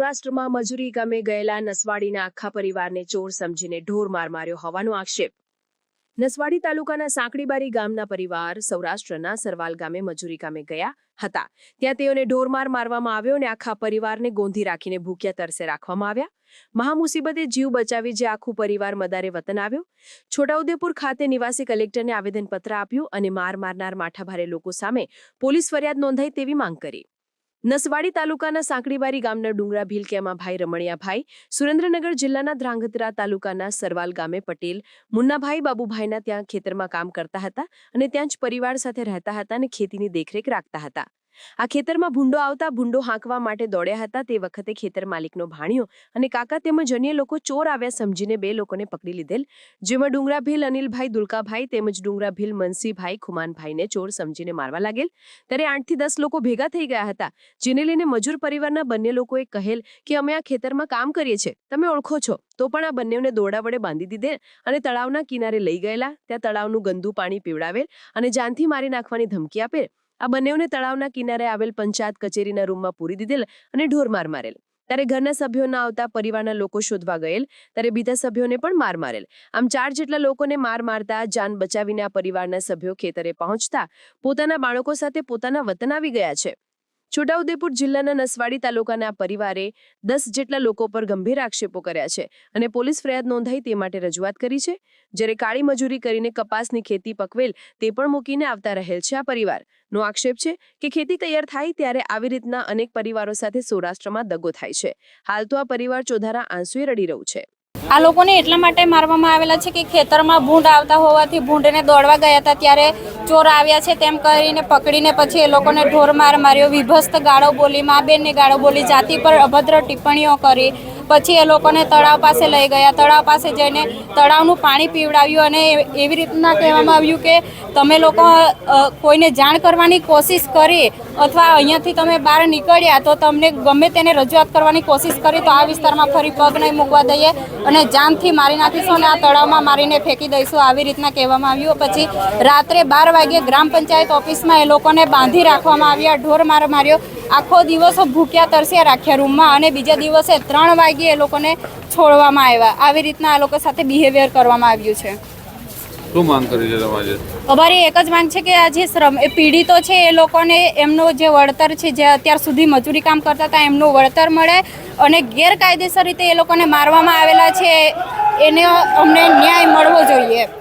સૌરાષ્ટ્રમાં મજૂરી કામે ગયેલા નસવાડીના આખા પરિવારને ચોર સમજીને ઢોર માર માર્યો હોવાનો આક્ષેપ। નસવાડી તાલુકાના સાંકડીબારી ગામના પરિવાર સૌરાષ્ટ્રના સરવાલ ગામે મજૂરી કામે ગયા હતા। ત્યાં તેઓને ઢોરમાર મારવામાં આવ્યો અને આખા પરિવારને ગોંધી રાખીને ભૂખ્યા તરસે રાખવામાં આવ્યા। મહામુસીબતે જીવ બચાવી જે આખું પરિવાર મદારે વતન આવ્યો। છોટાઉદેપુર ખાતે નિવાસી કલેક્ટરને આવેદનપત્ર આપ્યું અને માર મારનાર માઠાભારે લોકો સામે પોલીસ ફરિયાદ નોંધાય તેવી માંગ કરી। નસવાડી તાલુકાના સાંકડીબારી ગામના ડુંગરા ભીલ કેમાભાઈ રમણિયાભાઈ, સુરેન્દ્રનગર જિલ્લાના ધ્રાંગધ્રા તાલુકાના સરવાલ ગામે પટેલ મુન્નાભાઈ બાબુભાઈના ત્યાં ખેતરમાં કામ કરતા હતા અને ત્યાં જ પરિવાર સાથે રહેતા હતા અને ખેતીની દેખરેખ રાખતા હતા। આ ખેતરમાં ભૂંડો આવતા ભૂંડો હાંકવા માટે દોડ્યા હતા। તે વખતે ખેતર માલિકનો ભાણિયો અને કાકા તેમજ અન્ય લોકો ચોર આવ્યા સમજીને બે લોકોને પકડી લીધેલ, જેમાં ડુંગરા ભીલ અનિલભાઈ દુલકાભાઈ તેમજ ડુંગરા ભીલ મનસીભાઈ ખુમાનભાઈને ચોર સમજીને મારવા લાગેલ। ત્યારે 8 થી 10 લોકો ભેગા થઈ ગયા હતા, જેને લઈને મજૂર પરિવારના બંને લોકોએ કહેલ કે અમે આ ખેતરમાં કામ કરીએ છીએ, તમે ઓળખો છો, તો પણ આ બંનેને દોરડા વડે બાંધી દીધેલ અને તળાવના કિનારે લઈ ગયેલા। ત્યાં તળાવનું ગંદુ પાણી પીવડાવેલ અને જાનથી મારી નાખવાની ધમકી આપેલ। આ બંનેઓને તળાવના કિનારે આવેલ પંચાયત કચેરીના રૂમમાં પૂરી દીધેલ અને ઢોરમાર મારેલ। ત્યારે ઘરના સભ્યો ના આવતા પરિવારના લોકો શોધવા ગયેલ, ત્યારે બીજા સભ્યોને પણ માર મારેલ। આમ 4 જેટલા લોકોને માર મારતા જાન બચાવીને આ પરિવારના સભ્યો ખેતરે પહોંચતા પોતાના બાળકો સાથે પોતાના વતન આવી ગયા છે। છોટાઉદેપુર જિલ્લાના નસવાડી તાલુકાના પરિવારે 10 જેટલા લોકો પર ગંભીર આક્ષેપો કર્યા છે અને પોલીસ ફરિયાદ નોંધાઈ તે માટે રજૂઆત કરી છે। જ્યારે કાળી મજૂરી કરીને કપાસની ખેતી પકવેલ તે પણ મૂકીને આવતા રહેલ છે। આ પરિવારનો આક્ષેપ છે કે ખેતી તૈયાર થાય ત્યારે આવી રીતના અનેક પરિવારો સાથે સૌરાષ્ટ્રમાં દગો થાય છે। હાલ તો આ પરિવાર ચોધારા આંસુએ રડી રહ્યું છે। આ લોકોને એટલા માટે મારવામાં આવેલા છે કે ખેતરમાં ભૂંડ આવતા હોવાથી ભૂંડને દોડવા ગયા હતા ત્યારે ચોર આવ્યા છે તેમ કરીને પકડીને પછી એ લોકોને ઢોરમાર માર્યો, વિભસ્ત ગાળો બોલી, મા બેનની ગાળો બોલી, જાતિ પર અભદ્ર ટિપ્પણીઓ કરી। પછી એ લોકોને તળાવ પાસે લઈ ગયા। તળાવ પાસે જઈને તળાવનું પાણી પીવડાવ્યું અને એવી રીતના કહેવામાં આવ્યું કે તમે લોકો કોઈને જાણ કરવાની કોશિશ કરી અથવા અહીંયાથી તમે બહાર નીકળ્યા તો તમને ગમે તેને રજૂઆત કરવાની કોશિશ કરી તો આ વિસ્તારમાં ફરી પગ નહીં મૂકવા દઈએ અને જાનથી મારી નાખીશું અને આ તળાવમાં મારીને ફેંકી દઈશું, આવી રીતના કહેવામાં આવ્યું। પછી રાત્રે 12 વાગ્યે ગ્રામ પંચાયત ઓફિસમાં એ લોકોને બાંધી રાખવામાં આવ્યા, ઢોરમાર માર્યો, આખો દિવસ ભૂખ્યા તરસ્યા રાખ્યા રૂમમાં અને બીજા દિવસે 3 વાગ્યે એ લોકોને છોડવામાં આવ્યા। આવી રીતના આ લોકો સાથે બિહેવિયર કરવામાં આવ્યું છે। શું માંગ કરી છે તમારે? અમારી એક જ માંગ છે કે આ જે પીડિતો છે એ લોકોને એમનો જે વળતર છે, જે અત્યાર સુધી મજૂરી કામ કરતા હતા એમનું વળતર મળે અને ગેરકાયદેસર રીતે એ લોકોને મારવામાં આવેલા છે એને અમને ન્યાય મળવો જોઈએ।